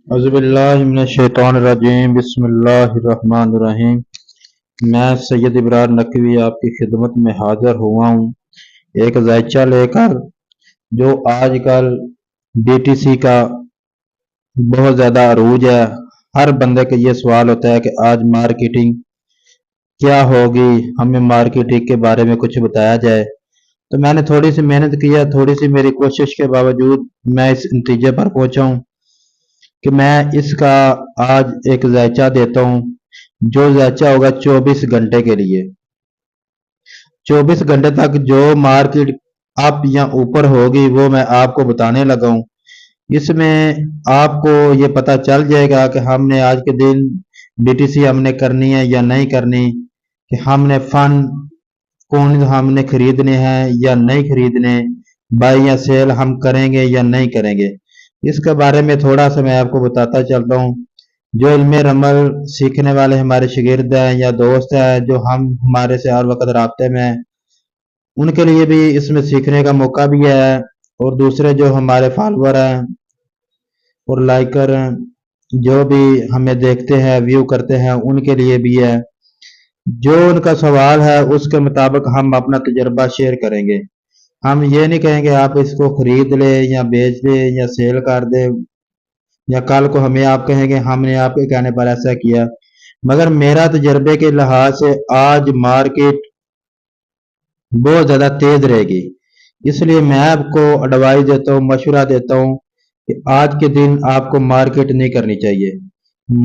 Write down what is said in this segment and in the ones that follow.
अज़बिल्लाहिमिनश्शैतानिर्रजीम बिस्मिल्लाहिर्रहमानिर्रहीम। मैं सैयद इब्रार नकवी आपकी खिदमत में हाजिर हुआ हूँ एक जायचा लेकर, जो आजकल बीटीसी का बहुत ज़्यादा अरूज है। हर बंदे का ये सवाल होता है कि आज मार्केटिंग क्या होगी, हमें मार्केटिंग के बारे में कुछ बताया जाए। तो मैंने थोड़ी सी मेहनत किया, थोड़ी सी मेरी कोशिश के बावजूद मैं इस नतीजे पर पहुंचा हूँ कि मैं इसका आज एक जायचा देता हूँ, जो जायचा होगा 24 घंटे के लिए। 24 घंटे तक जो मार्केट अप या ऊपर होगी वो मैं आपको बताने लगा हूँ। इसमें आपको ये पता चल जाएगा कि हमने आज के दिन बीटीसी हमने करनी है या नहीं करनी, कि हमने फंड कौन हमने खरीदने हैं या नहीं खरीदने, बाई या सेल हम करेंगे या नहीं करेंगे। इसके बारे में थोड़ा सा मैं आपको बताता चलता हूँ। जो इल्मे रमल सीखने वाले हमारे शागिर्द हैं या दोस्त हैं, जो हमारे से हर वक्त राब्ते में हैं, उनके लिए भी इसमें सीखने का मौका भी है, और दूसरे जो हमारे फॉलोअर हैं और लाइकर हैं, जो भी हमें देखते हैं व्यू करते हैं, उनके लिए भी है। जो उनका सवाल है उसके मुताबिक हम अपना तजर्बा शेयर करेंगे। हम ये नहीं कहेंगे आप इसको खरीद ले या बेच दे या सेल कर दे, या कल को हमें आप कहेंगे हमने आपके कहने पर ऐसा किया। मगर मेरा तजर्बे के लिहाज से आज मार्केट बहुत ज़्यादा तेज रहेगी, इसलिए मैं आपको एडवाइस देता हूँ, मशवरा देता हूँ कि आज के दिन आपको मार्केट नहीं करनी चाहिए।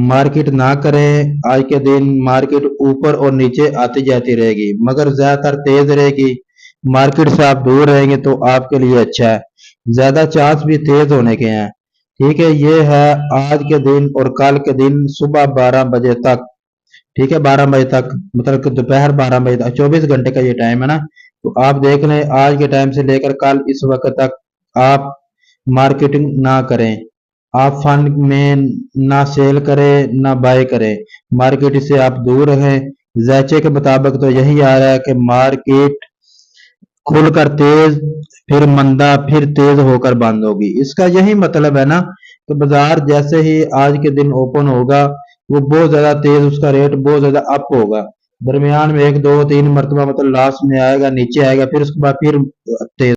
मार्केट ना करें, आज के दिन मार्केट ऊपर और नीचे आती जाती रहेगी, मगर ज़्यादातर तेज रहेगी। मार्केट से आप दूर रहेंगे तो आपके लिए अच्छा है, ज़्यादा चांस भी तेज होने के हैं। ठीक है, ये है आज के दिन और कल के दिन सुबह 12 बजे तक। ठीक है, 12 बजे तक मतलब कि दोपहर 12 बजे तक, 24 घंटे का ये टाइम है ना। तो आप देख लें आज के टाइम से लेकर कल इस वक्त तक आप मार्केटिंग ना करें, आप फंड में ना सेल करें ना बाय करें, मार्केट से आप दूर रहें। जैचे के मुताबिक तो यही आ रहा है कि मार्केट खुलकर तेज, फिर मंदा, फिर तेज होकर बंद होगी। इसका यही मतलब है ना कि बाजार जैसे ही आज के दिन ओपन होगा वो बहुत ज्यादा तेज, उसका रेट बहुत ज्यादा अप होगा, दरमियान में एक दो तीन मरतबा मतलब लास्ट में आएगा, नीचे आएगा, फिर उसके बाद फिर तेज